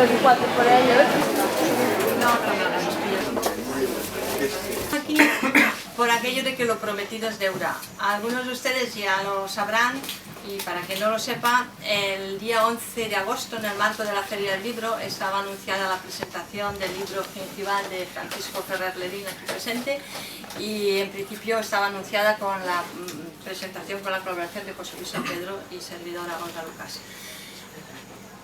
4 por ellos. Aquí, por aquello de que lo prometido es deuda. Algunos de ustedes ya lo sabrán, y para quien no lo sepa, el día 11 de agosto, en el marco de la Feria del Libro, estaba anunciada la presentación del libro principal de Francisco Ferrer Ledín, aquí presente, y en principio estaba anunciada con la presentación, con la colaboración de José Luis San Pedro y servidora Olga Lucas.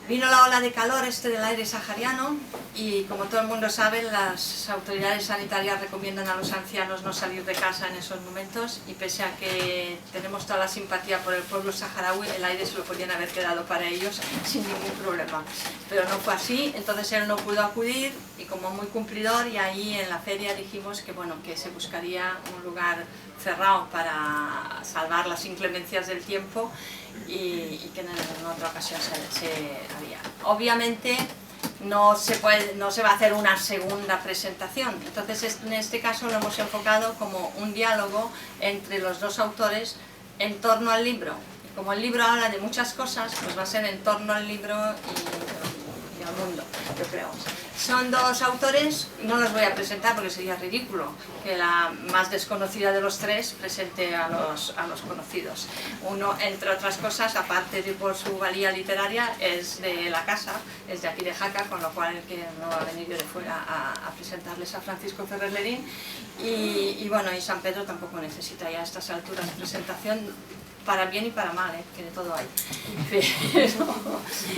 Vino la ola de calor del aire sahariano y, como todo el mundo sabe, las autoridades sanitarias recomiendan a los ancianos no salir de casa en esos momentos, y pese a que tenemos toda la simpatía por el pueblo saharaui, el aire se lo podían haber quedado para ellos sin ningún problema. Pero no fue así, entonces él no pudo acudir, y como muy cumplidor, y ahí en la feria dijimos que, bueno, que se buscaría un lugar cerrado para salvar las inclemencias del tiempo, y que en otra ocasión se haría. Obviamente no se va a hacer una segunda presentación, entonces en este caso lo hemos enfocado como un diálogo entre los dos autores en torno al libro. Y como el libro habla de muchas cosas, pues va a ser en torno al libro y al mundo, yo creo. Son dos autores, no los voy a presentar porque sería ridículo que la más desconocida de los tres presente a los conocidos. Uno, entre otras cosas, aparte de por su valía literaria, es de la casa, es de aquí de Jaca, con lo cual que no va a venir yo de fuera a presentarles a Francisco Ferrer Ledín. Y bueno, y San Pedro tampoco necesita ya a estas alturas de presentación, para bien y para mal, que de todo hay.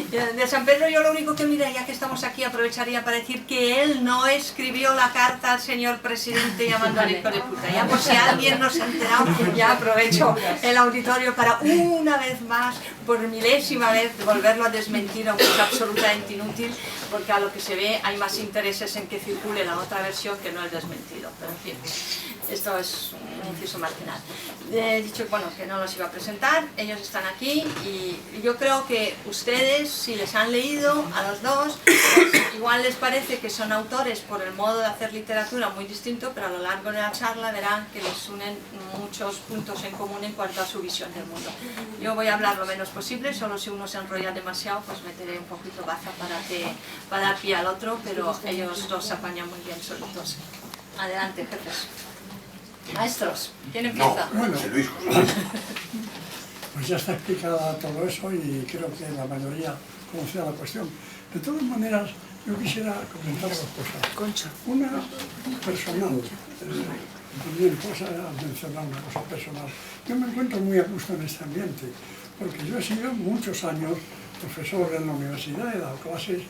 Pero de San Pedro yo lo único que, mira, ya que estamos aquí, aprovecharía para decir que él no escribió la carta al señor presidente llamando al hijo de puta. Ya por si alguien no se ha enterado, ya aprovecho el auditorio para una vez más, por milésima vez, volverlo a desmentir, aunque es absolutamente inútil, porque a lo que se ve hay más intereses en que circule la otra versión que no el desmentido. Pero en fin, esto es un inciso marginal. He dicho, bueno, que no los iba a presentar, ellos están aquí, y yo creo que ustedes, si les han leído a los dos, pues igual les parece que son autores por el modo de hacer literatura muy distinto, pero a lo largo de la charla verán que les unen muchos puntos en común en cuanto a su visión del mundo. Yo voy a hablar lo menos posible, solo si uno se enrolla demasiado, pues meteré un poquito baza para dar pie al otro, pero ellos dos se apañan muy bien solitos. Adelante, jefes. Maestros, ¿quién empieza? No, bueno, Luis. pues ya está explicada todo eso y creo que la mayoría conocía la cuestión. De todas maneras, yo quisiera comentar dos cosas. Concha. Una personal. Mi esposa ha mencionado una cosa personal. Yo me encuentro muy a gusto en este ambiente, porque yo he sido muchos años profesor en la universidad, he dado clases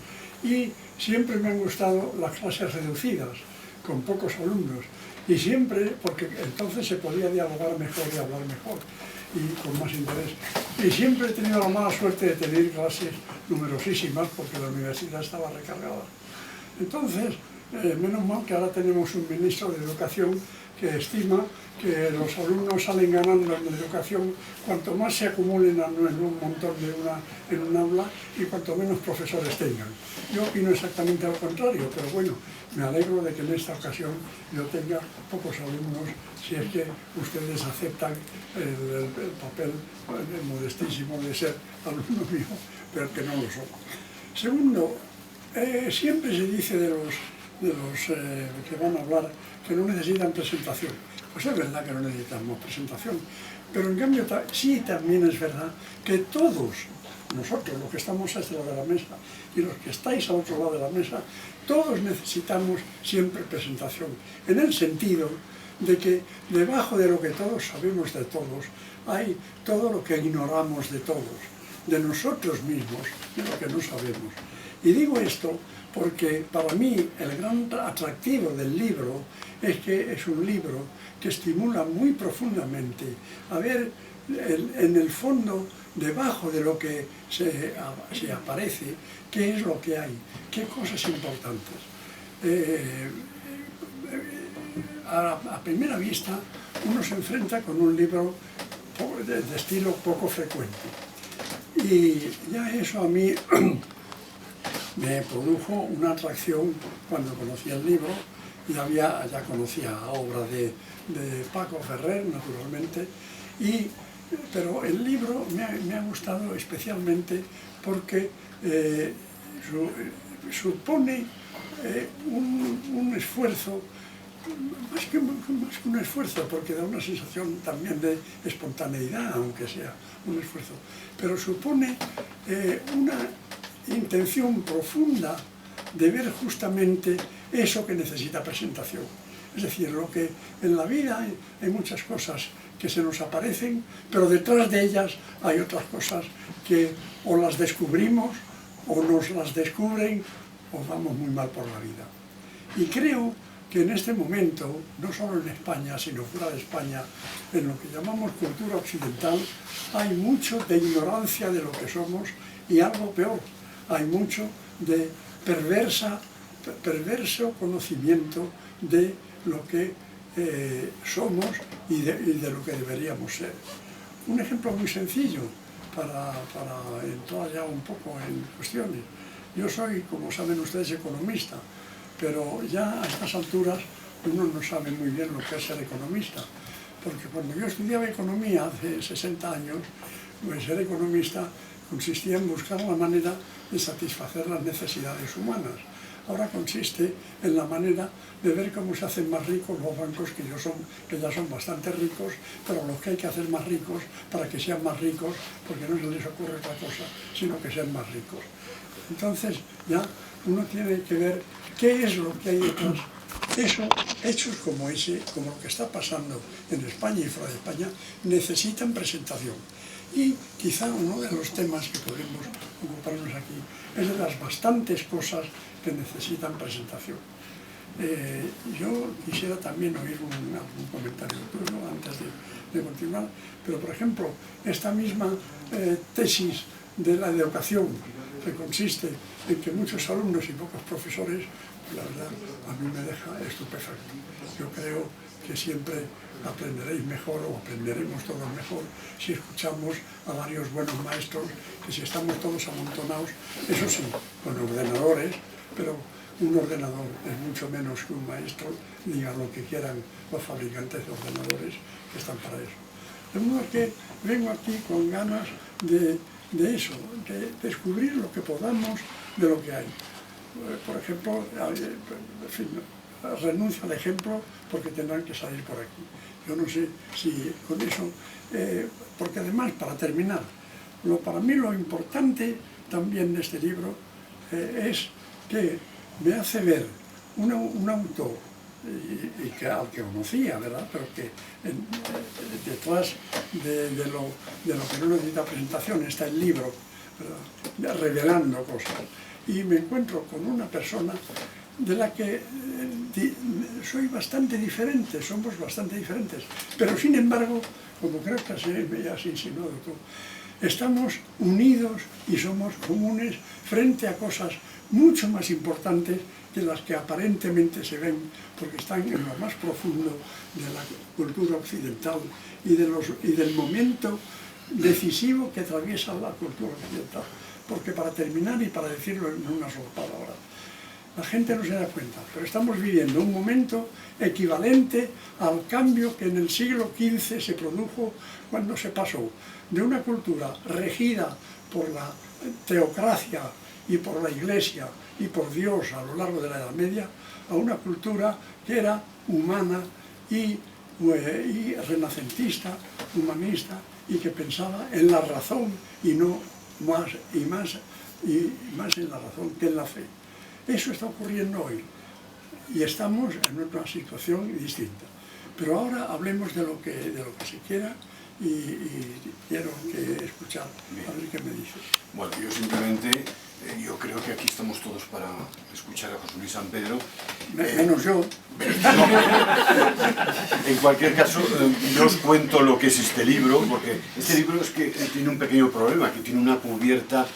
y siempre me han gustado las clases reducidas, con pocos alumnos. Y siempre, porque entonces se podía dialogar mejor y hablar mejor, y con más interés. Y siempre he tenido la mala suerte de tener clases numerosísimas, porque la universidad estaba recargada. Entonces, menos mal que ahora tenemos un ministro de Educación que estima que los alumnos salen ganando en la educación cuanto más se acumulen en un montón en un aula y cuanto menos profesores tengan. Yo opino exactamente al contrario, pero bueno, me alegro de que en esta ocasión yo tenga pocos alumnos, si es que ustedes aceptan el papel modestísimo de ser alumno mío, pero que no lo son. Segundo, siempre se dice de los que van a hablar que no necesitan presentación. Pues es verdad que no necesitamos presentación, pero en cambio sí también es verdad que todos nosotros, los que estamos a este lado de la mesa y los que estáis al otro lado de la mesa, todos necesitamos siempre presentación, en el sentido de que debajo de lo que todos sabemos de todos, hay todo lo que ignoramos de todos, de nosotros mismos, de lo que no sabemos. Y digo esto porque para mí el gran atractivo del libro es que es un libro que estimula muy profundamente a ver en el fondo, debajo de lo que se aparece, qué es lo que hay, qué cosas importantes. A primera vista uno se enfrenta con un libro de estilo poco frecuente. Y ya eso a mí me produjo una atracción cuando conocí el libro, y ya conocía obra de Paco Ferrer, naturalmente, pero el libro me ha gustado especialmente porque supone un esfuerzo, más que un esfuerzo, porque da una sensación también de espontaneidad, aunque sea un esfuerzo, pero supone una intención profunda de ver justamente eso que necesita presentación. Es decir, lo que en la vida hay muchas cosas que se nos aparecen, pero detrás de ellas hay otras cosas que o las descubrimos, o nos las descubren, o vamos muy mal por la vida. Y creo que en este momento, no solo en España, sino fuera de España, en lo que llamamos cultura occidental, hay mucho de ignorancia de lo que somos y algo peor, hay mucho de perverso conocimiento de lo que somos y de lo que deberíamos ser. Un ejemplo muy sencillo para entrar ya un poco en cuestiones. Yo soy, como saben ustedes, economista, pero ya a estas alturas uno no sabe muy bien lo que es ser economista, porque cuando yo estudiaba economía hace 60 años, pues ser economista consistía en buscar la manera de satisfacer las necesidades humanas. Ahora consiste en la manera de ver cómo se hacen más ricos los bancos que ya son bastante ricos, pero los que hay que hacer más ricos para que sean más ricos, porque no se les ocurre otra cosa, sino que sean más ricos. Entonces ya uno tiene que ver qué es lo que hay detrás. Hechos como ese, como lo que está pasando en España y fuera de España, necesitan presentación. Y quizá uno de los temas que podemos ocuparnos aquí es de las bastantes cosas que necesitan presentación. Yo quisiera también oír algún comentario tuyo antes de continuar, pero por ejemplo, esta misma tesis de la educación, que consiste en que muchos alumnos y pocos profesores, la verdad, a mí me deja estupefacto. Yo creo que siempre aprenderéis mejor o aprenderemos todos mejor si escuchamos a varios buenos maestros, que si estamos todos amontonados, eso sí, con ordenadores, pero un ordenador es mucho menos que un maestro, digan lo que quieran los fabricantes de ordenadores que están para eso. De modo que vengo aquí con ganas de eso, de descubrir lo que podamos de lo que hay. Por ejemplo, en fin, renuncio al ejemplo porque tendrán que salir por aquí. Yo no sé si con eso, porque además, para terminar, para mí lo importante también de este libro es que me hace ver un autor, y que al que conocía, ¿verdad? Pero que detrás de lo que no necesita presentación está el libro, ¿verdad? Revelando cosas. Y me encuentro con una persona de la que soy bastante diferente, somos bastante diferentes, pero sin embargo, como creo que ya has insinuado tú, estamos unidos y somos comunes frente a cosas mucho más importantes que las que aparentemente se ven, porque están en lo más profundo de la cultura occidental y del momento decisivo que atraviesa la cultura occidental. Porque para terminar y para decirlo en una sola palabra, la gente no se da cuenta, pero estamos viviendo un momento equivalente al cambio que en el siglo XV se produjo cuando se pasó de una cultura regida por la teocracia y por la Iglesia y por Dios a lo largo de la Edad Media, a una cultura que era humana y renacentista, humanista, y que pensaba en la razón y no más en la razón que en la fe. Eso está ocurriendo hoy y estamos en una situación distinta. Pero ahora hablemos de lo que se quiera y quiero escuchar, a ver qué me dices. Bueno, yo simplemente, yo creo que aquí estamos todos para escuchar a José Luis San Pedro. Menos yo. En cualquier caso, yo os cuento lo que es este libro, porque este libro es que tiene un pequeño problema, que tiene una cubierta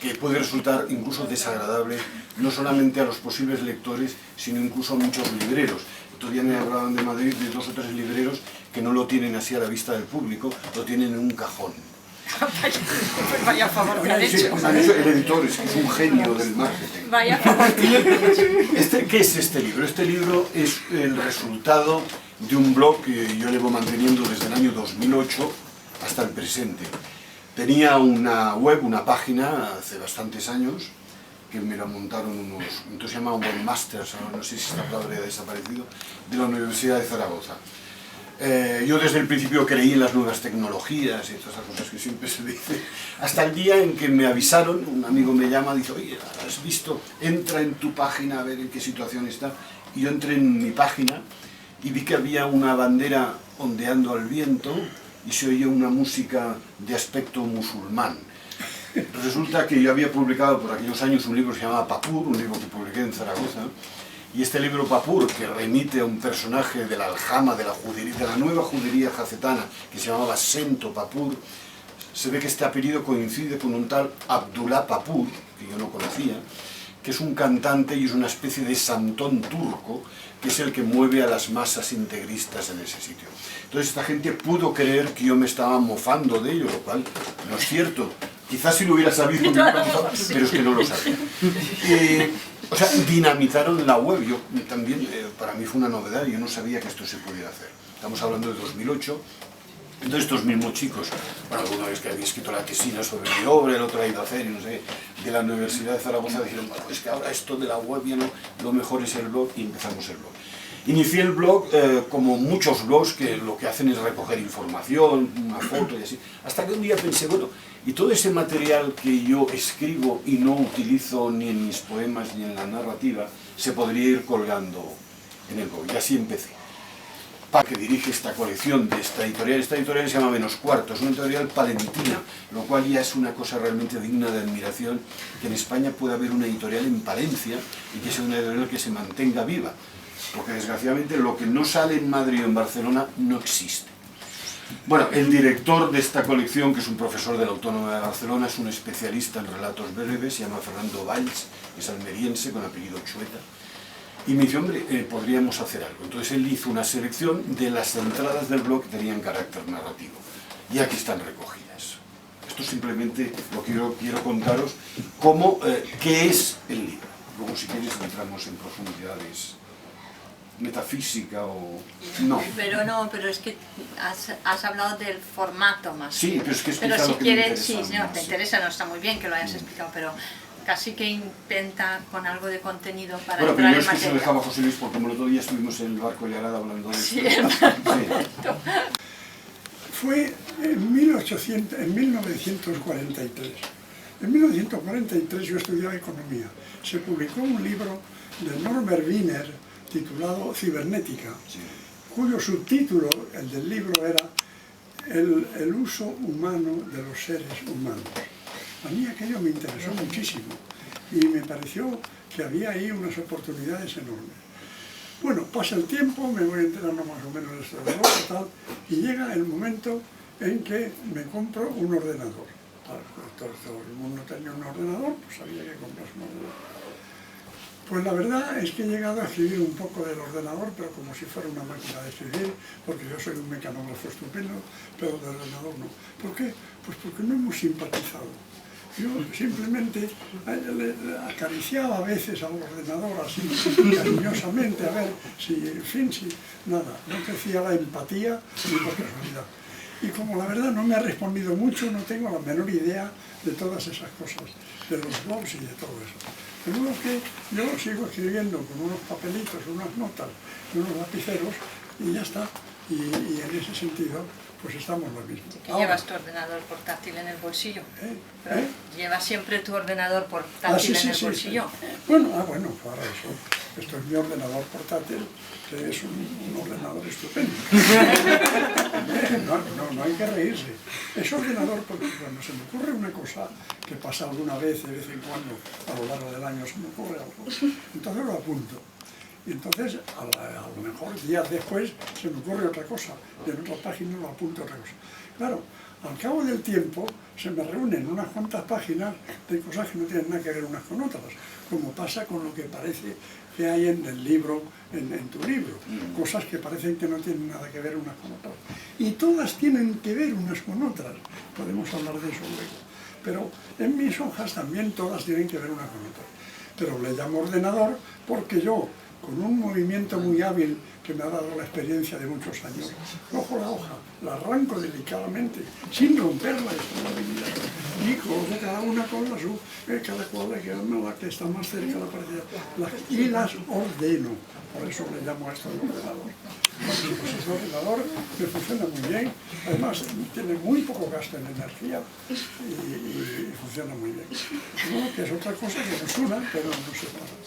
que puede resultar incluso desagradable, no solamente a los posibles lectores, sino incluso a muchos libreros. Otro día me hablaban de Madrid de 2 o 3 libreros que no lo tienen así a la vista del público, lo tienen en un cajón. Vaya favor que han hecho. El editor es un genio del marketing. Vaya favor que han hecho. ¿Qué es este libro? Este libro es el resultado de un blog que yo llevo manteniendo desde el año 2008 hasta el presente. Tenía una web, una página, hace bastantes años, que me la montaron unos, entonces se llama Webmasters, no sé si esta palabra ha desaparecido, de la Universidad de Zaragoza. Yo desde el principio creí en las nuevas tecnologías y todas esas cosas que siempre se dice, hasta el día en que me avisaron, un amigo me llama, dice, oye, ¿has visto? Entra en tu página a ver en qué situación está. Y yo entré en mi página y vi que había una bandera ondeando al viento y se oía una música de aspecto musulmán. Resulta que yo había publicado por aquellos años un libro que se llamaba Papur, un libro que publiqué en Zaragoza, y este libro Papur, que remite a un personaje de la aljama de la nueva judería jacetana, que se llamaba Sento Papur, se ve que este apellido coincide con un tal Abdullah Papur, que yo no conocía, que es un cantante y es una especie de santón turco, que es el que mueve a las masas integristas en ese sitio. Entonces esta gente pudo creer que yo me estaba mofando de ello, lo cual no es cierto. Quizás si lo hubiera sabido, pero es que no lo sabía. O sea, dinamitaron la web. Yo también, para mí fue una novedad, yo no sabía que esto se pudiera hacer. Estamos hablando de 2008. Entonces estos mismos chicos, bueno, alguna vez que había escrito la tesina sobre mi obra, el otro ha ido a hacer, y no sé, de la Universidad de Zaragoza, dijeron, bueno, es que ahora esto de la web ya no, lo mejor es el blog, y empezamos el blog. Inicié el blog como muchos blogs que lo que hacen es recoger información, una foto y así, hasta que un día pensé, bueno, y todo ese material que yo escribo y no utilizo ni en mis poemas ni en la narrativa, se podría ir colgando en el blog, y así empecé. Que dirige esta colección de esta editorial se llama Menos Cuarto, es una editorial palentina, lo cual ya es una cosa realmente digna de admiración, que en España pueda haber una editorial en Palencia y que sea una editorial que se mantenga viva, porque desgraciadamente lo que no sale en Madrid o en Barcelona no existe. Bueno, el director de esta colección, que es un profesor de la Autónoma de Barcelona, es un especialista en relatos breves, se llama Fernando Valls, es almeriense con apellido Chueta. Y me dice, hombre, podríamos hacer algo. Entonces él hizo una selección de las entradas del blog que tenían carácter narrativo. Y aquí están recogidas. Esto es simplemente lo que yo quiero contaros, qué es el libro. Luego, si quieres, entramos en profundidades metafísica o... No. Pero es que has hablado del formato más. Sí, pero es que pero si lo que quieres, me sí, no, te interesa, no está muy bien que lo hayas explicado, pero casi que intenta con algo de contenido para bueno, entrar pero en yo es que se lo materia. dejaba a José Luis porque como el otro día estuvimos en el barco de Arada hablando de Sí, esto. Sí. Fue en 1943. En 1943 yo estudiaba economía. Se publicó un libro de Norbert Wiener titulado Cibernética, Sí. cuyo subtítulo, el del libro, era el uso humano de los seres humanos. A mí aquello me interesó muchísimo y me pareció que había ahí unas oportunidades enormes. Bueno, pasa el tiempo, me voy enterando más o menos de esto de y tal, y llega el momento en que me compro un ordenador. Todo el mundo tenía un ordenador, pues había que comprarse un ordenador. Pues la verdad es que he llegado a escribir un poco del ordenador, pero como si fuera una máquina de escribir, porque yo soy un mecanógrafo estupendo, pero del ordenador no. ¿Por qué? Pues porque no hemos simpatizado. Yo simplemente acariciaba a veces al ordenador así, cariñosamente, a ver si, en fin, si nada, no crecía la empatía ni por casualidad. Y como la verdad no me ha respondido mucho, no tengo la menor idea de todas esas cosas, de los blogs y de todo eso. De modo que yo sigo escribiendo con unos papelitos, unas notas y unos lapiceros y ya está. Y en ese sentido, pues estamos lo mismo. Que llevas tu ordenador portátil en el bolsillo. Llevas siempre tu ordenador portátil en el bolsillo. Sí. Bueno, para eso. Esto es mi ordenador portátil, que es un ordenador estupendo. No hay que reírse. Es ordenador porque cuando se me ocurre una cosa que pasa alguna vez, de vez en cuando, a lo largo del año se me ocurre algo, entonces lo apunto. Y entonces, a lo mejor días después, se me ocurre otra cosa, y en otra página lo apunto otra cosa. Claro, al cabo del tiempo se me reúnen unas cuantas páginas de cosas que no tienen nada que ver unas con otras, como pasa con lo que parece que hay en el libro, en tu libro, cosas que parecen que no tienen nada que ver unas con otras. Y todas tienen que ver unas con otras, podemos hablar de eso luego. Pero en mis hojas también todas tienen que ver unas con otras. Pero le llamo ordenador porque yo con un movimiento muy hábil que me ha dado la experiencia de muchos años, cojo la hoja, la arranco delicadamente, sin romperla, y cojo cada una con la su, cada cual la que está más cerca, y las ordeno. Por eso le llamo a esto el ordenador. Pues el ordenador me funciona muy bien, además tiene muy poco gasto en energía y funciona muy bien. ¿No? Que es otra cosa que nos une, pero no separa.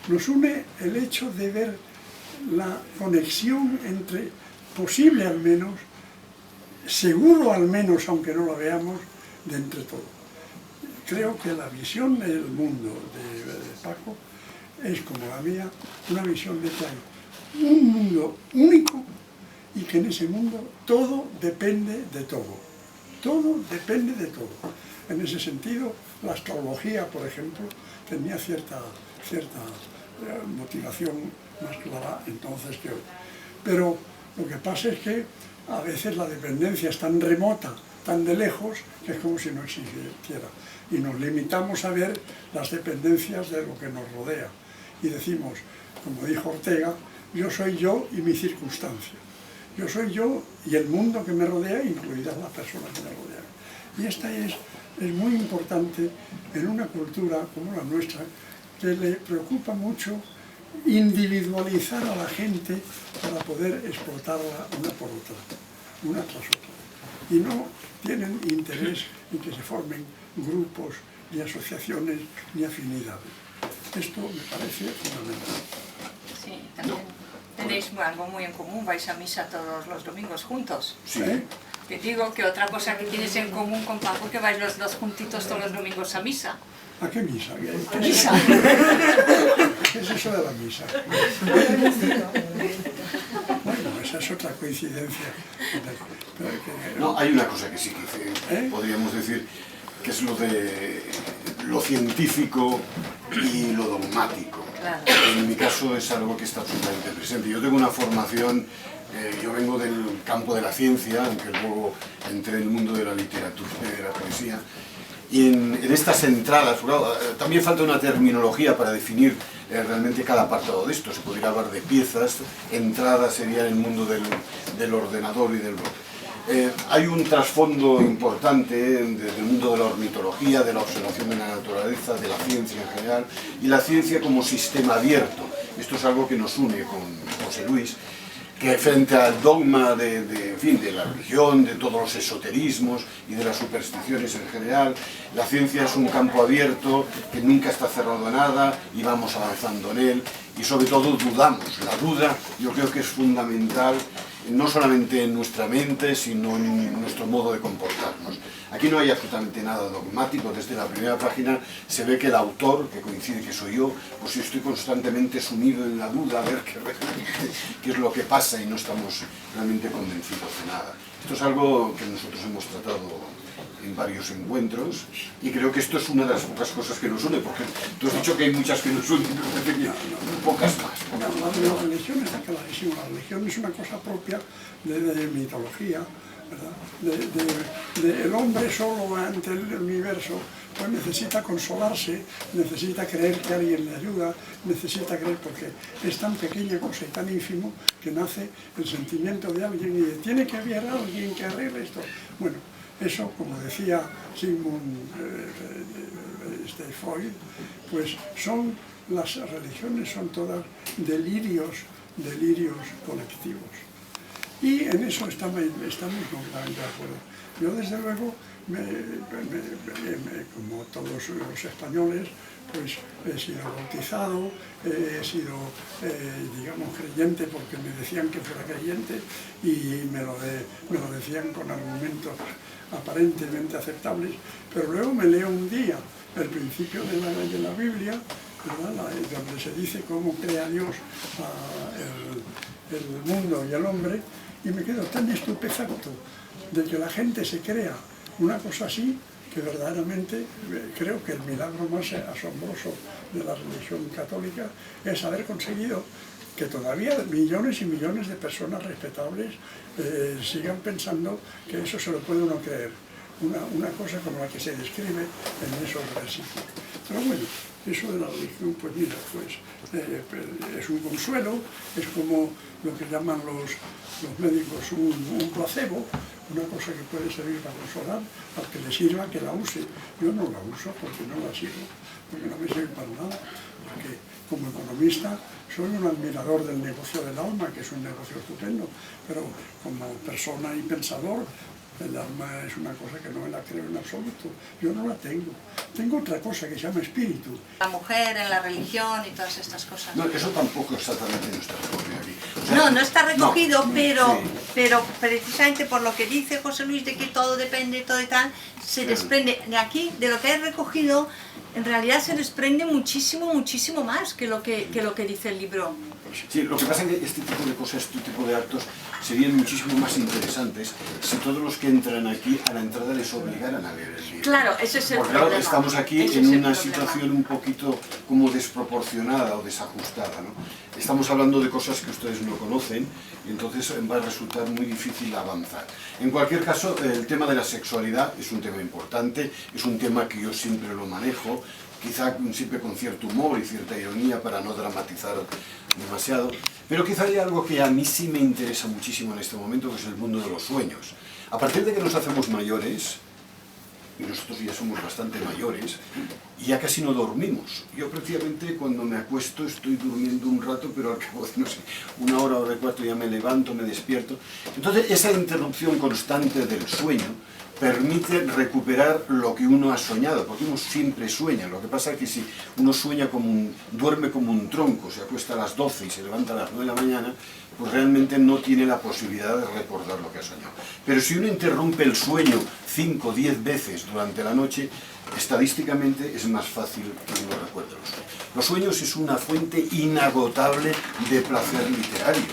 Nos une el hecho de ver la conexión entre, posible al menos, seguro al menos, aunque no lo veamos, de entre todo. Creo que la visión del mundo de Paco es, como la mía, una visión de que hay un mundo único y que en ese mundo todo depende de todo. Todo depende de todo. En ese sentido, la astrología, por ejemplo, tenía cierta motivación más clara entonces que hoy. Pero lo que pasa es que a veces la dependencia es tan remota, tan de lejos, que es como si no existiera. Y nos limitamos a ver las dependencias de lo que nos rodea. Y decimos, como dijo Ortega, yo soy yo y mi circunstancia. Yo soy yo y el mundo que me rodea, incluidas las personas que me rodean. Y esta es muy importante en una cultura como la nuestra, que le preocupa mucho individualizar a la gente para poder explotarla una por otra, una tras otra. Y no tienen interés en que se formen grupos, ni asociaciones, ni afinidades. Esto me parece fundamental. Sí, también tenéis algo muy en común, vais a misa todos los domingos juntos. Sí. Te digo que otra cosa que tienes en común con Paco, que vais los dos juntitos todos los domingos a misa. ¿A qué misa? ¿A misa? ¿Qué es eso de la misa? Bueno, esa es otra coincidencia. No, hay una cosa que sí que podríamos decir, que es lo de lo científico y lo dogmático. Claro. En mi caso es algo que está absolutamente presente. Yo tengo una formación, yo vengo del campo de la ciencia, aunque luego entré en el mundo de la literatura, de la poesía, y en estas entradas, también falta una terminología para definir realmente cada apartado de esto. Se podría hablar de piezas, entradas sería el mundo del ordenador y del blog. Hay un trasfondo importante del mundo de la ornitología, de la observación de la naturaleza, de la ciencia en general, y la ciencia como sistema abierto. Esto es algo que nos une con José Luis, que frente al dogma de la religión, de todos los esoterismos y de las supersticiones en general, la ciencia es un campo abierto que nunca está cerrado a nada y vamos avanzando en él, y sobre todo dudamos. La duda yo creo que es fundamental, no solamente en nuestra mente, sino en nuestro modo de comportarnos. Aquí no hay absolutamente nada dogmático. Desde la primera página se ve que el autor, que coincide que soy yo, pues yo estoy constantemente sumido en la duda a ver qué es lo que pasa, y no estamos realmente convencidos de nada. Esto es algo que nosotros hemos tratado en varios encuentros, y creo que esto es una de las pocas cosas que nos une, porque tú has dicho que hay muchas que nos unen, pero pocas más. La religión está clarísima. La religión es una cosa propia de mitología, ¿verdad? El hombre solo ante el universo pues necesita consolarse, necesita creer que alguien le ayuda, necesita creer, porque es tan pequeña cosa y tan ínfimo que nace el sentimiento de alguien y de, tiene que haber alguien que arregle esto. Bueno, eso, como decía Sigmund Freud, pues las religiones son todas delirios colectivos. Y en eso estamos completamente de acuerdo. Yo, desde luego, como todos los españoles, pues he sido bautizado, he sido, digamos, creyente porque me decían que fuera creyente, y me lo decían con argumentos aparentemente aceptables, pero luego me leo un día el principio de la Biblia, ¿verdad? Donde se dice cómo crea Dios el mundo y el hombre, y me quedo tan estupefacto de que la gente se crea una cosa así, que verdaderamente creo que el milagro más asombroso de la religión católica es haber conseguido que todavía millones y millones de personas respetables sigan pensando que eso se lo puede uno creer. Una cosa como la que se describe en esos versículos. Pero bueno, Eso de la religión, pues mira, pues es un consuelo, es como lo que llaman los médicos un placebo, una cosa que puede servir para consolar, al que le sirva que la use. Yo no la uso porque no la sirvo, porque no me sirve para nada, porque como economista soy un admirador del negocio del alma, que es un negocio estupendo, pero como persona y pensador, el alma es una cosa que no me la creo en absoluto. Yo no la tengo. Tengo otra cosa que se llama espíritu. La mujer en la religión y todas estas cosas. No, eso tampoco exactamente no está recogido aquí. O sea, No está recogido, no, pero precisamente por lo que dice José Luis de que todo depende, todo y tal, se desprende de aquí, de lo que hay recogido, en realidad se desprende muchísimo, muchísimo más que lo que dice el libro. Sí, lo que pasa es que este tipo de cosas, este tipo de actos serían muchísimo más interesantes si todos los que entran aquí a la entrada les obligaran a leer el libro. Claro, ese es el Porque problema. claro, estamos aquí Ese en es el una problema. situación un poquito como desproporcionada o desajustada, ¿no? Estamos hablando de cosas que ustedes no conocen y entonces va a resultar muy difícil avanzar. En cualquier caso, el tema de la sexualidad es un tema importante, es un tema que yo siempre lo manejo, quizá siempre con cierto humor y cierta ironía para no dramatizar demasiado, pero quizá hay algo que a mí sí me interesa muchísimo en este momento, que es el mundo de los sueños. A partir de que nos hacemos mayores, y nosotros ya somos bastante mayores, ya casi no dormimos. Yo precisamente cuando me acuesto estoy durmiendo un rato, pero al cabo de, no sé, una hora y cuarto ya me levanto, me despierto. Entonces esa interrupción constante del sueño permite recuperar lo que uno ha soñado, porque uno siempre sueña. Lo que pasa es que si uno sueña duerme como un tronco, se acuesta a las 12 y se levanta a las 9 de la mañana, pues realmente no tiene la posibilidad de recordar lo que ha soñado. Pero si uno interrumpe el sueño 5 o 10 veces durante la noche, estadísticamente es más fácil que uno recuerde los sueños. Los sueños es una fuente inagotable de placer literario.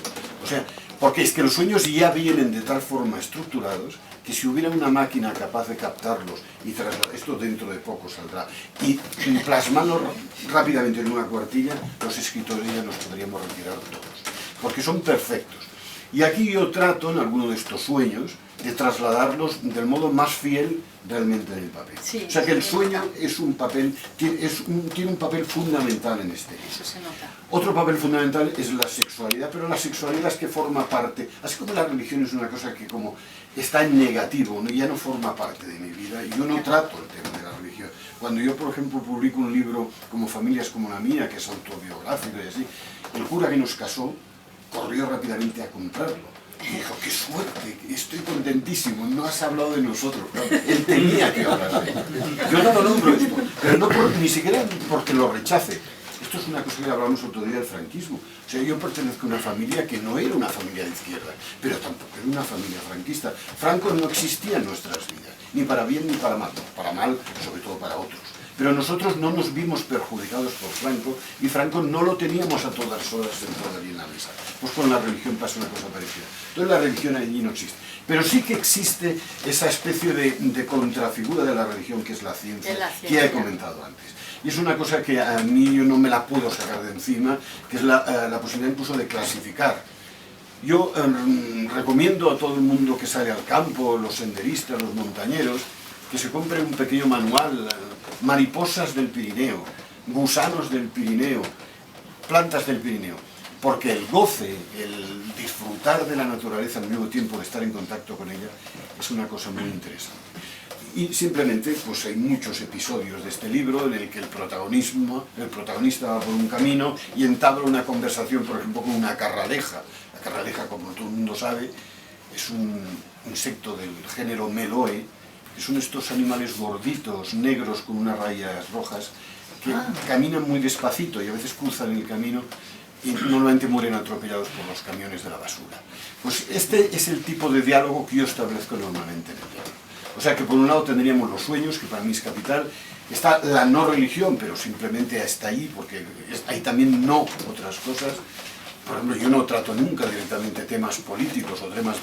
O sea, porque es que los sueños ya vienen de tal forma estructurados que si hubiera una máquina capaz de captarlos y trasladar, esto dentro de poco saldrá, y plasmarlos rápidamente en una cuartilla, los escritores ya nos podríamos retirar todos, porque son perfectos. Y aquí yo trato, en alguno de estos sueños, de trasladarlos del modo más fiel realmente en el papel. Sí, o sea que el sueño es un papel, tiene un papel fundamental en este libro. Eso se nota. Otro papel fundamental es la sexualidad, pero la sexualidad es que forma parte, así como la religión es una cosa que como está en negativo, ya no forma parte de mi vida, y yo no trato el tema de la religión. Cuando yo, por ejemplo, publico un libro como Familias como la mía, que es autobiográfico y así, el cura que nos casó corrió rápidamente a comprarlo. Y dijo, qué suerte, estoy contentísimo, no has hablado de nosotros. Claro, él tenía que hablar de él. Yo no lo nombro esto, pero no ni siquiera porque lo rechace. Esto es una cosa que hablamos otro día del franquismo. O sea, yo pertenezco a una familia que no era una familia de izquierda, pero tampoco era una familia franquista. Franco no existía en nuestras vidas, ni para bien ni para mal. Para mal, sobre todo para otros. Pero nosotros no nos vimos perjudicados por Franco, y Franco no lo teníamos a todas horas sentado allí en la mesa. Pues con la religión pasa una cosa parecida. Entonces la religión allí no existe. Pero sí que existe esa especie de contrafigura de la religión, que es la ciencia, que he comentado antes. Y es una cosa que a mí yo no me la puedo sacar de encima, que es la posibilidad incluso de clasificar. Yo recomiendo a todo el mundo que sale al campo, los senderistas, los montañeros, que se compren un pequeño manual, mariposas del Pirineo, gusanos del Pirineo, plantas del Pirineo, porque el goce, el disfrutar de la naturaleza al mismo tiempo de estar en contacto con ella, es una cosa muy interesante. Y simplemente, pues hay muchos episodios de este libro en el que el protagonista va por un camino y entabla una conversación, por ejemplo, con una carraleja. La carraleja, como todo el mundo sabe, es un insecto del género Meloe, que son estos animales gorditos, negros, con unas rayas rojas, que caminan muy despacito y a veces cruzan el camino y normalmente mueren atropellados por los camiones de la basura. Pues este es el tipo de diálogo que yo establezco normalmente en el libro. O sea que por un lado tendríamos los sueños, que para mí es capital, está la no religión, pero simplemente está ahí, porque hay también no otras cosas. Por ejemplo, yo no trato nunca directamente temas políticos o temas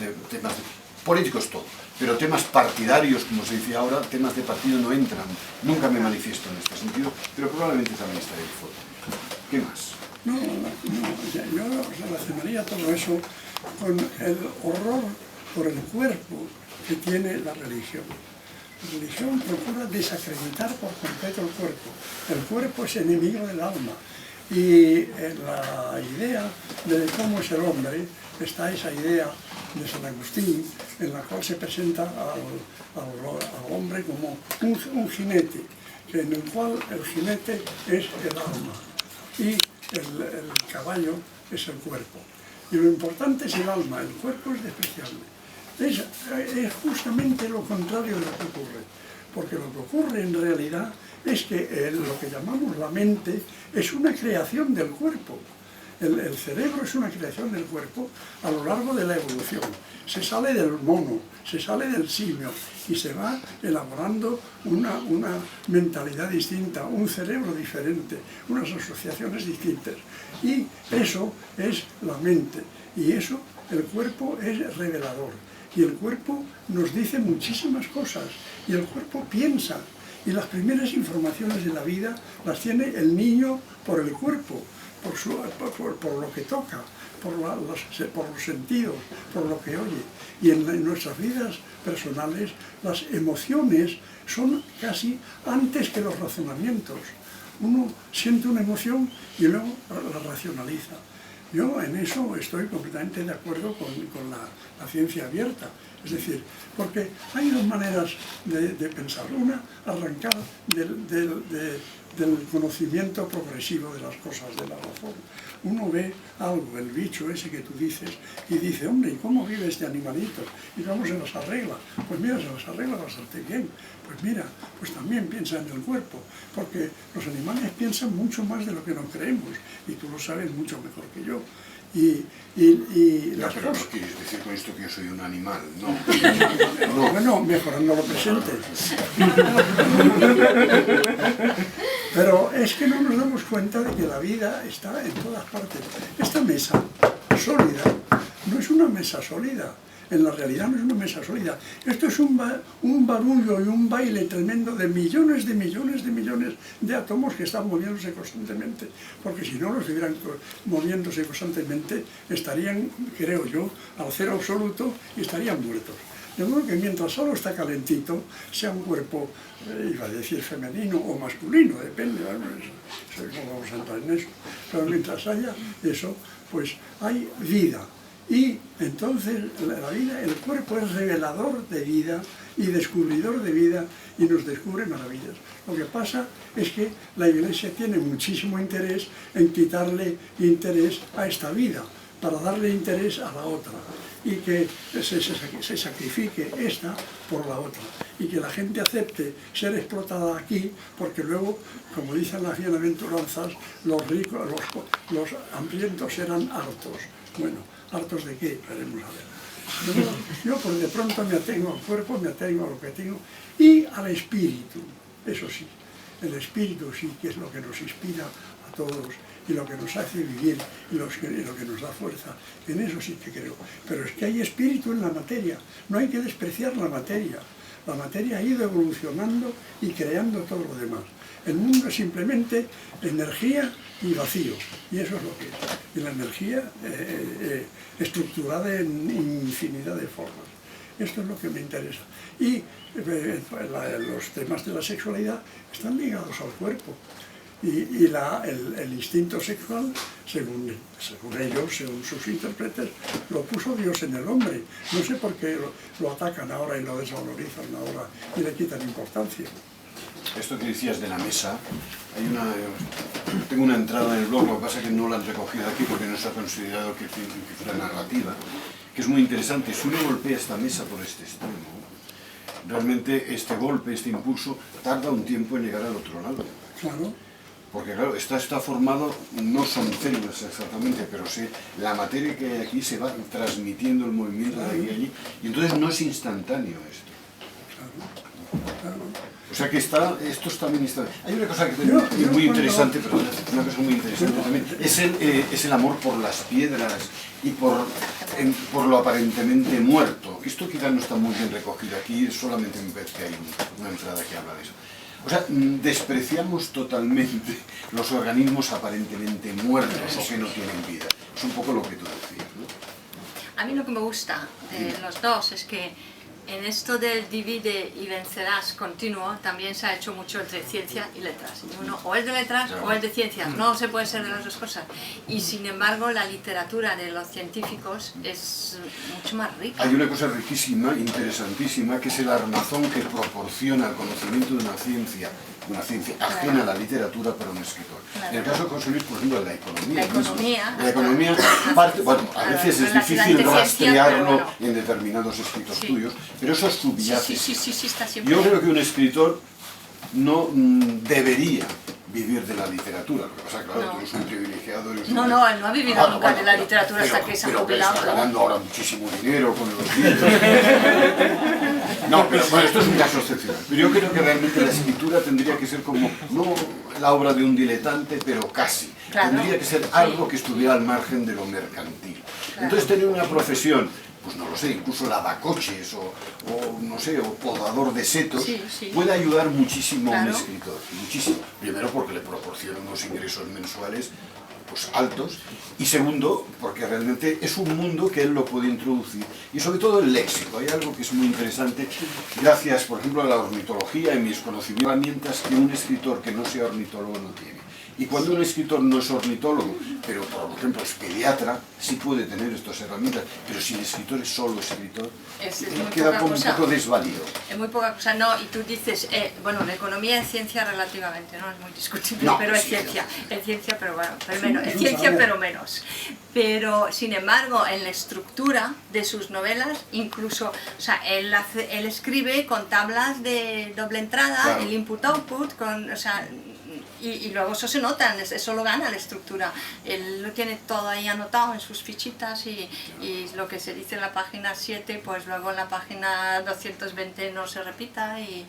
políticos todo, pero temas partidarios, como se dice ahora, temas de partido no entran. Nunca me manifiesto en este sentido, pero probablemente también está ahí fuera. ¿Qué más? No, yo relacionaría todo eso con el horror por el cuerpo que tiene la religión. La religión procura desacreditar por completo el cuerpo. El cuerpo es enemigo del alma. Y en la idea de cómo es el hombre está esa idea de San Agustín, en la cual se presenta al hombre como un jinete, en el cual el jinete es el alma y el caballo es el cuerpo. Y lo importante es el alma, el cuerpo es despreciable. Es justamente lo contrario de lo que ocurre, porque lo que ocurre en realidad es que lo que llamamos la mente es una creación del cuerpo. El cerebro es una creación del cuerpo a lo largo de la evolución. Se sale del mono, se sale del simio y se va elaborando una mentalidad distinta, un cerebro diferente, unas asociaciones distintas. Y eso es la mente. Y eso, el cuerpo es revelador. Y el cuerpo nos dice muchísimas cosas. Y el cuerpo piensa. Y las primeras informaciones de la vida las tiene el niño por el cuerpo, por lo que toca, por los sentidos, por lo que oye. Y en nuestras vidas personales las emociones son casi antes que los razonamientos. Uno siente una emoción y luego la racionaliza. Yo en eso estoy completamente de acuerdo con la ciencia abierta. Es decir, porque hay dos maneras de pensar. Una, arrancar del conocimiento progresivo de las cosas, de la razón. Uno ve algo, el bicho ese que tú dices, y dice, hombre, ¿y cómo vive este animalito? ¿Y cómo se las arregla? Pues mira, se las arregla bastante bien. Pues mira, pues también piensa en el cuerpo, porque los animales piensan mucho más de lo que nos creemos, y tú lo sabes mucho mejor que yo. Pero no quieres decir con esto que yo soy un animal, no. No. Bueno, mejorando lo presente. Pero es que no nos damos cuenta de que la vida está en todas partes. Esta mesa sólida no es una mesa sólida. En la realidad no es una mesa sólida. Esto es un barullo y un baile tremendo de millones de átomos que están moviéndose constantemente. Porque si no los estuvieran moviéndose constantemente, estarían, creo yo, al cero absoluto y estarían muertos. De modo que mientras solo está calentito, sea un cuerpo, iba a decir femenino o masculino, depende, ¿no? No vamos a entrar en eso. Pero mientras haya eso, pues hay vida. Y entonces la vida, el cuerpo es revelador de vida y descubridor de vida y nos descubre maravillas. Lo que pasa es que la Iglesia tiene muchísimo interés en quitarle interés a esta vida para darle interés a la otra y que se sacrifique esta por la otra y que la gente acepte ser explotada aquí porque luego, como dicen las bienaventuranzas, los ricos, los hambrientos serán hartos. Bueno, ¿hartos de qué? Veremos a ver. Yo por de pronto me atengo al cuerpo, me atengo a lo que tengo y al espíritu, eso sí. El espíritu sí que es lo que nos inspira a todos y lo que nos hace vivir y lo que nos da fuerza. En eso sí que creo. Pero es que hay espíritu en la materia, no hay que despreciar la materia. La materia ha ido evolucionando y creando todo lo demás. El mundo es simplemente energía y vacío, y eso es lo que es. Y la energía estructurada en infinidad de formas. Esto es lo que me interesa. Y los temas de la sexualidad están ligados al cuerpo. Y el instinto sexual, según ellos, según sus intérpretes, lo puso Dios en el hombre. No sé por qué lo atacan ahora y lo desvalorizan ahora y le quitan importancia. Esto que decías de la mesa, tengo una entrada en el blog, lo que pasa es que no la han recogido aquí porque no se ha considerado que fuera narrativa, que es muy interesante. Si uno golpea esta mesa por este extremo, realmente este golpe, este impulso, tarda un tiempo en llegar al otro lado. Claro. Porque claro, está formado, no son células exactamente, pero sí, la materia que hay aquí se va transmitiendo el movimiento de aquí a allí, y entonces no es instantáneo esto. Claro. O sea que esto también está... Hay una cosa que es muy interesante, perdón, una cosa muy interesante también, es el amor por las piedras y por lo aparentemente muerto. Esto quizás no está muy bien recogido aquí, solamente me parece que hay una entrada que habla de eso. O sea, despreciamos totalmente los organismos aparentemente muertos o que no tienen vida. Es un poco lo que tú decías, ¿no? A mí lo que me gusta de los dos es que en esto del divide y vencerás continuo también se ha hecho mucho entre ciencia y letras. Uno o es de letras o es de ciencias, no se puede ser de las dos cosas. Y sin embargo la literatura de los científicos es mucho más rica. Hay una cosa riquísima, interesantísima, que es el armazón que proporciona el conocimiento de una ciencia ajena a la literatura para un escritor. Claro. En el caso de José Luis, por ejemplo, la economía. La economía parte, bueno, a veces es difícil la rastrearlo bueno. en determinados escritos Sí. tuyos, pero eso subyace. Sí, está siempre. Yo creo que un escritor no debería vivir de la literatura. Lo que pasa, claro, No. tú eres un privilegiado. Eres No, un... no, él no ha vivido nunca de la literatura hasta que se ha jubilado. Está ganando ahora muchísimo dinero con los libros. No, pero bueno, esto es un caso excepcional. Pero yo creo que realmente la escritura tendría que ser como, no la obra de un diletante, pero casi. Claro. Tendría que ser algo que estuviera al margen de lo mercantil. Claro. Entonces tener una profesión, pues no lo sé, incluso lavacoches o no sé, o podador de setos, Sí. puede ayudar muchísimo a un Claro. escritor. Muchísimo. Primero porque le proporciona unos ingresos mensuales pues altos, y segundo, porque realmente es un mundo que él lo puede introducir, y sobre todo el léxico. Hay algo que es muy interesante, gracias, por ejemplo, a la ornitología y mis conocimientos, herramientas que un escritor que no sea ornitólogo no tiene. Y cuando un escritor no es ornitólogo, pero por ejemplo es pediatra, sí puede tener estas herramientas, pero si el escritor es solo escritor, Es él muy queda poca como un cosa. poco desvalido. Es muy poca cosa, no, y tú dices, bueno, la economía es ciencia relativamente, ¿no? Es muy discutible, No, pero es sí, ciencia, sí. es ciencia, pero bueno, pero menos, es Sí, ciencia, a ver. pero menos. Pero, sin embargo, en la estructura de sus novelas, incluso, o sea, él escribe con tablas de doble entrada, Claro. el input-output, con, o sea, y luego eso se nota, eso lo gana la estructura. Él lo tiene todo ahí anotado en sus fichitas y lo que se dice en la página 7, pues luego en la página 220 no se repita y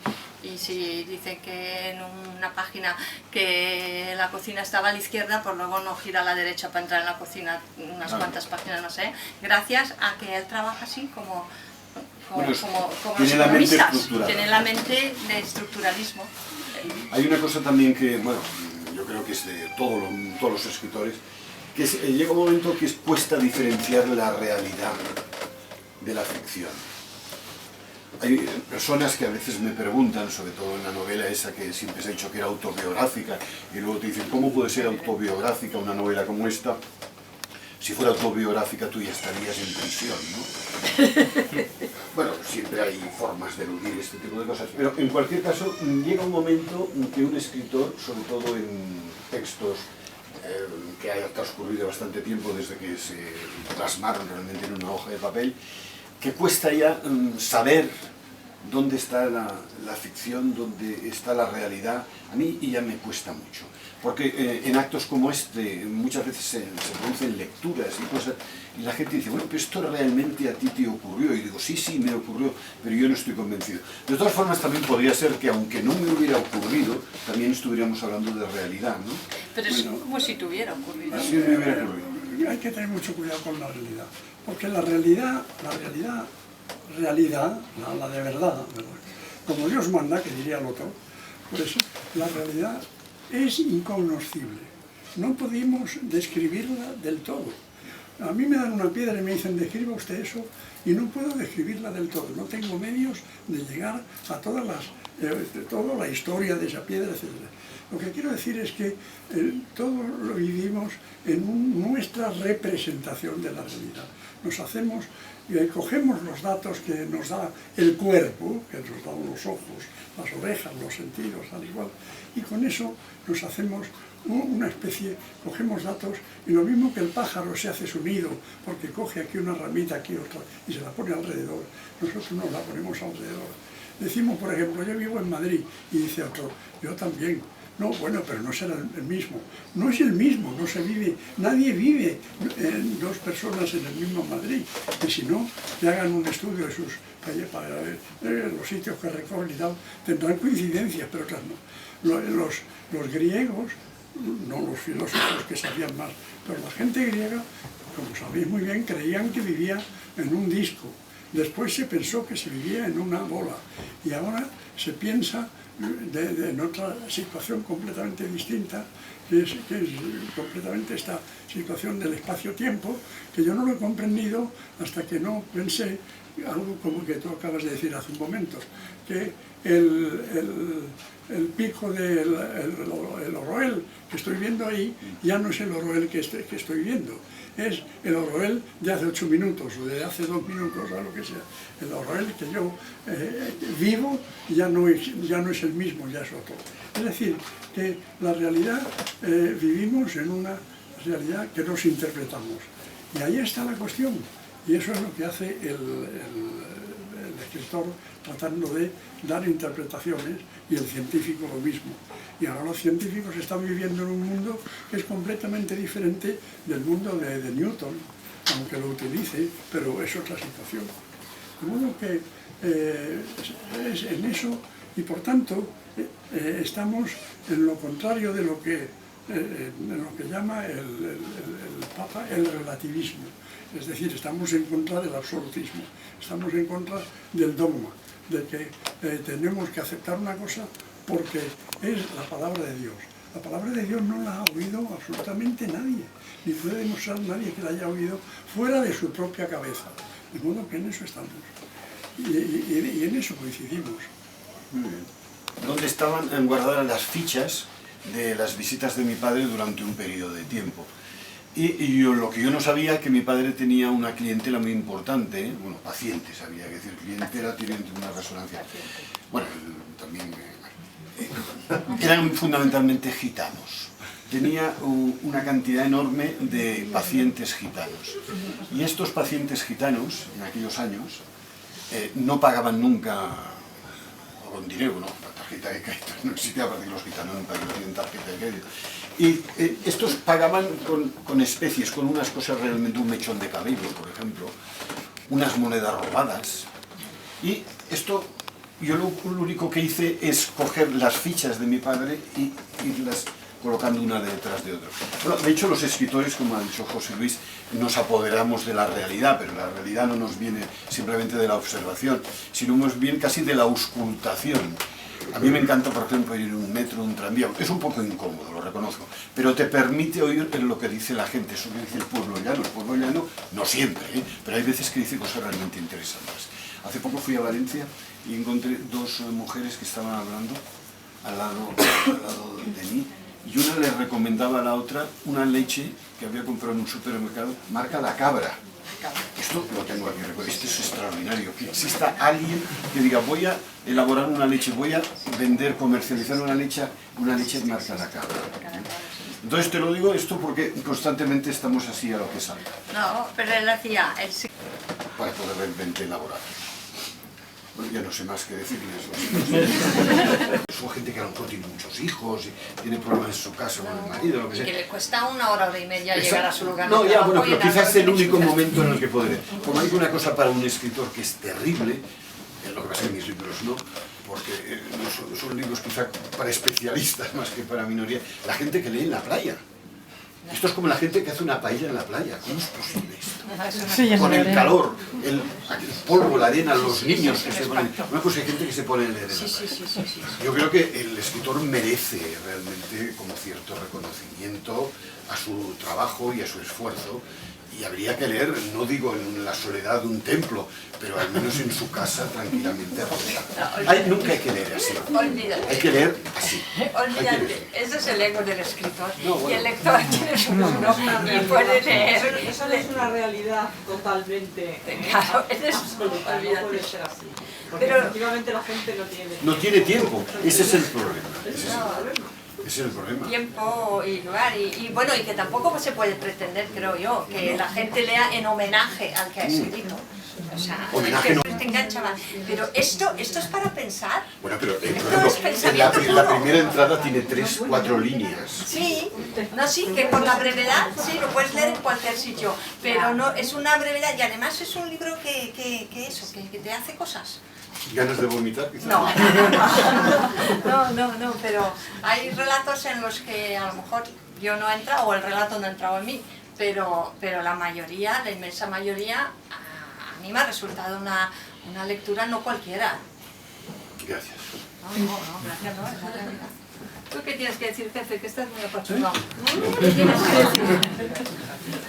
si dice que en una página que la cocina estaba a la izquierda, pues luego no gira a la derecha para entrar en la cocina unas Claro. cuantas páginas, no sé, gracias a que él trabaja así como Bueno, los tiene la mente economistas, estructurada. tiene la mente de estructuralismo. Hay una cosa también que, bueno, yo creo que es de todos los escritores, que llega un momento que cuesta diferenciar la realidad de la ficción. Hay personas que a veces me preguntan, sobre todo en la novela esa que siempre se ha dicho que era autobiográfica, y luego te dicen, ¿cómo puede ser autobiográfica una novela como esta? Si fuera autobiográfica tú ya estarías en prisión, ¿no? Bueno, siempre hay formas de eludir este tipo de cosas, pero en cualquier caso llega un momento en que un escritor, sobre todo en textos que haya transcurrido bastante tiempo desde que se plasmaron realmente en una hoja de papel, que cuesta ya saber dónde está la ficción, dónde está la realidad. A mí ya me cuesta mucho. Porque en actos como este muchas veces se producen lecturas y cosas, y la gente dice, bueno, pero esto realmente a ti te ocurrió. Y digo, sí, me ocurrió, pero yo no estoy convencido. De todas formas, también podría ser que aunque no me hubiera ocurrido, también estuviéramos hablando de realidad, ¿no? Pero es Bueno, como si tuviera ocurrido. Así me hubiera ocurrido. Hay que tener mucho cuidado con la realidad, porque la realidad, la de verdad, como Dios manda, que diría el otro, pues la realidad es incognoscible. No podemos describirla del todo. A mí me dan una piedra y me dicen, describa usted eso, y no puedo describirla del todo. No tengo medios de llegar a toda la historia de esa piedra, etc. Lo que quiero decir es que todo lo vivimos en nuestra representación de la realidad. Nos hacemos, cogemos los datos que nos da el cuerpo, que nos dan los ojos, las orejas, los sentidos, al igual, y con eso nos hacemos una especie, cogemos datos, y lo mismo que el pájaro se hace su nido, porque coge aquí una ramita, aquí otra, y se la pone alrededor, nosotros nos la ponemos alrededor. Decimos, por ejemplo, yo vivo en Madrid, y dice otro, yo también. No, bueno, pero no será el mismo. No es el mismo, no se vive, nadie vive dos personas en el mismo Madrid. Y si no, que hagan un estudio de sus calles para ver los sitios que recorren y tal, tendrán coincidencias, pero otras no. Los griegos, no los filósofos que sabían más, pero la gente griega, como sabéis muy bien, creían que vivía en un disco. Después se pensó que se vivía en una bola y ahora se piensa en otra situación completamente distinta, que es completamente esta situación del espacio-tiempo, que yo no lo he comprendido hasta que no pensé algo como que tú acabas de decir hace un momento, que el pico del Oroel que estoy viendo ahí ya no es el Oroel que estoy viendo, es el Oroel de hace 8 minutos o de hace 2 minutos o lo que sea. El Oroel que yo vivo ya no es el mismo, ya es otro. Es decir, que la realidad, vivimos en una realidad que nos interpretamos. Y ahí está la cuestión. Y eso es lo que hace el escritor, tratando de dar interpretaciones, y el científico lo mismo. Y ahora los científicos están viviendo en un mundo que es completamente diferente del mundo de Newton, aunque lo utilice, pero es otra situación. De modo que es en eso, y por tanto estamos en lo contrario de lo que llama el Papa el relativismo. Es decir, estamos en contra del absolutismo, estamos en contra del dogma, de que tenemos que aceptar una cosa porque es la palabra de Dios. La palabra de Dios no la ha oído absolutamente nadie, ni puede demostrar nadie que la haya oído fuera de su propia cabeza. De modo que en eso estamos. Y en eso coincidimos. Muy bien. ¿Dónde estaban guardadas las fichas de las visitas de mi padre durante un periodo de tiempo? Y lo que yo no sabía, que mi padre tenía una clientela muy importante, bueno, pacientes, había que decir, clientela tiene una resonancia. Bueno, también eran fundamentalmente gitanos. Tenía una cantidad enorme de pacientes gitanos. Y estos pacientes gitanos, en aquellos años, no pagaban nunca con dinero, ¿no? La tarjeta de crédito no existía, porque los gitanos nunca tienen tarjeta de crédito. Y estos pagaban con especies, con unas cosas realmente, un mechón de cabello, por ejemplo, unas monedas robadas. Y esto, yo lo único que hice es coger las fichas de mi padre y irlas colocando una detrás de otra. Bueno, de hecho, los escritores, como ha dicho José Luis, nos apoderamos de la realidad, pero la realidad no nos viene simplemente de la observación, sino más bien casi de la auscultación. A mí me encanta, por ejemplo, ir en un metro, un tranvía. Es un poco incómodo, lo reconozco, pero te permite oír lo que dice la gente, eso que dice el pueblo llano. El pueblo llano, no siempre, pero hay veces que dice cosas realmente interesantes. Hace poco fui a Valencia y encontré dos mujeres que estaban hablando al lado de mí, y una le recomendaba a la otra una leche que había comprado en un supermercado, marca La Cabra. Esto lo tengo aquí, esto es extraordinario, que exista alguien que diga, voy a elaborar una leche, voy a vender, comercializar una leche marca La Cabra. Entonces te lo digo esto porque constantemente estamos así a lo que salga. No, pero él hacía para poder realmente elaborar. Bueno, ya no sé más que decirles. Son gente que a lo mejor tiene muchos hijos, y tiene problemas en su casa con el marido, lo que sea. que le cuesta 1 hora, 1 hora y media llegar a su lugar. No, ya, bueno, pero quizás es el único momento en el que podré. Como hay una cosa para un escritor que es terrible, lo que pasa es que mis libros no, porque son libros quizás para especialistas más que para minoría. La gente que lee en la playa. Esto es como la gente que hace una paella en la playa. ¿Cómo es posible esto? Sí, con el calor, el polvo, la arena, los niños que se ponen... Bueno, pues hay gente que se pone en la arena. Yo creo que el escritor merece realmente como cierto reconocimiento a su trabajo y a su esfuerzo. Y habría que leer, no digo en la soledad de un templo, pero al menos en su casa tranquilamente. Nunca hay que leer así. Olvídate. Hay que leer así. Olvídate. Ese es el ego del escritor. No, bueno. Y el lector tiene su mundo y puede leer. Eso no es una realidad totalmente Claro, es absoluta, no puede ser así. Porque Pero- efectivamente la gente no tiene No tiene tiempo. Ese es el problema. Ese es el problema. tiempo y lugar. Y bueno, y que tampoco se puede pretender, creo yo, que la gente lea en homenaje al que ha escrito. O sea, Homenaje no. te engancha más. Pero esto es para pensar. Bueno, pero por Esto ejemplo, es pensamiento la puro. primera entrada tiene 3 o 4 líneas. Sí, no, sí, que por la brevedad, sí, lo puedes leer en cualquier sitio, pero no, es una brevedad y además es un libro que te hace cosas. ¿Ganas de vomitar, quizás? No, no, pero hay relatos en los que a lo mejor yo no he entrado o el relato no ha entrado en mí, pero la mayoría, la inmensa mayoría, a mí me ha resultado una lectura no cualquiera. Gracias. gracias, no, es la realidad. ¿Tú qué tienes que decir, jefe? Que estás muy apachurrado. ¿Qué tienes que decir?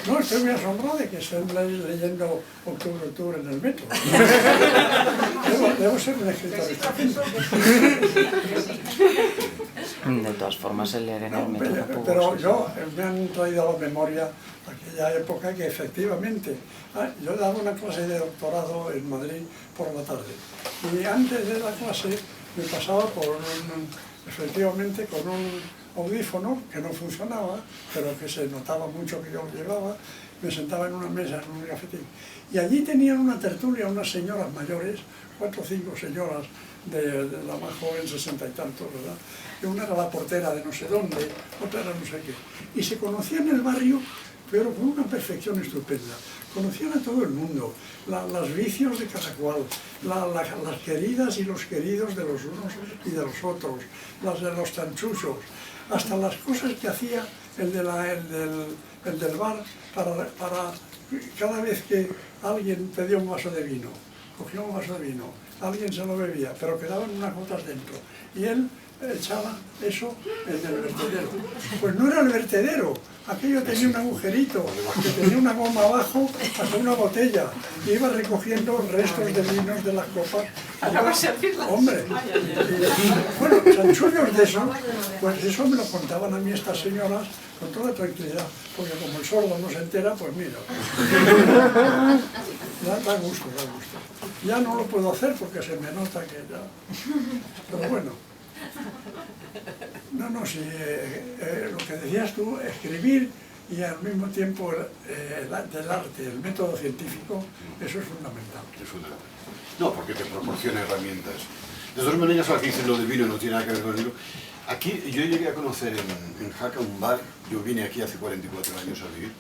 No, estoy muy asombrado de que estén leyendo Octubre en el metro. Debo ser un escritor. De todas formas, el leer en el metro tampoco. Pero me han traído a la memoria aquella época que efectivamente, yo daba una clase de doctorado en Madrid por la tarde. Y antes de la clase me pasaba efectivamente con un audífono que no funcionaba, pero que se notaba mucho que yo lo llevaba. Me sentaba en una mesa, en un cafetín, y allí tenían una tertulia unas señoras mayores, 4 o 5 señoras, de la más joven, 60 y tantos, ¿verdad? Y una era la portera de no sé dónde, otra era no sé qué. Y se conocían en el barrio, pero con una perfección estupenda. Conocían a todo el mundo, los vicios de cada cual, las queridas y los queridos de los unos y de los otros, las de los chanchuchos, hasta las cosas que hacía el del bar para cada vez que alguien pedía un vaso de vino, cogía un vaso de vino, alguien se lo bebía, pero quedaban unas gotas dentro, y él echaba eso en el vertedero. Pues no era el vertedero, aquello tenía un agujerito, que tenía una goma abajo hasta una botella, y iba recogiendo restos de vinos de las copas. Hombre, bueno, chanchullos de eso, pues eso me lo contaban a mí estas señoras con toda tranquilidad, porque como el sordo no se entera, pues mira, da gusto, da gusto. Ya no lo puedo hacer porque se me nota que ya, pero bueno. No, sí, lo que decías tú, escribir y al mismo tiempo del arte, el método científico, eso es fundamental. Es fundamental. No, porque te proporciona herramientas. De todas maneras, lo que dicen lo del vino no tiene nada que ver con el vino. Aquí, yo llegué a conocer en Jaca un bar, yo vine aquí hace 44 años a vivir,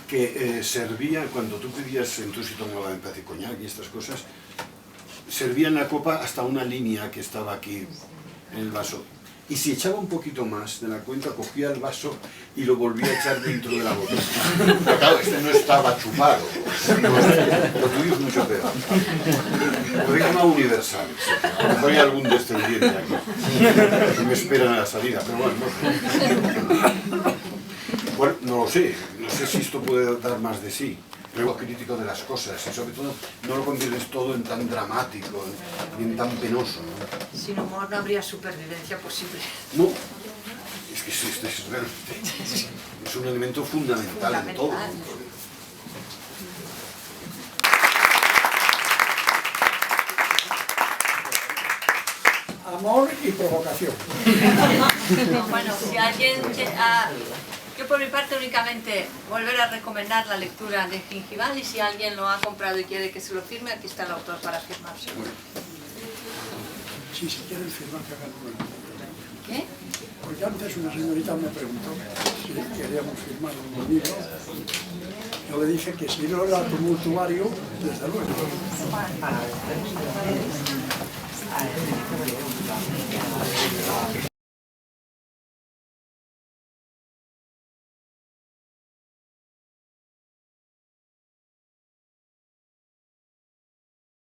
que servía, cuando tú pedías en tu sitio tomaba en coñac y estas cosas, servían la copa hasta una línea que estaba aquí en el vaso. Y si echaba un poquito más de la cuenta, cogía el vaso y lo volvía a echar dentro de la boca. Pero claro, este no estaba chupado. Lo tuyo es mucho peor. Lo llama universal. A lo mejor hay algún descendiente aquí que me esperan a la salida, pero bueno, no sé. Bueno, no lo sé. No sé si esto puede dar más de sí. Luego crítico de las cosas y sobre todo no lo conviertes todo en tan dramático ni en tan penoso, ¿no? Sin humor no habría supervivencia posible. No, es que esto es realmente es un elemento fundamental en todo. Amor y provocación. Bueno, si alguien... yo por mi parte únicamente volver a recomendar la lectura de Gingival y si alguien lo ha comprado y quiere que se lo firme, aquí está el autor para firmarse. Sí, si quieren firmar, que hagan una. ¿Qué? Porque antes una señorita me preguntó si queríamos firmar un libro. Yo le dije que si no era tumultuario, desde luego.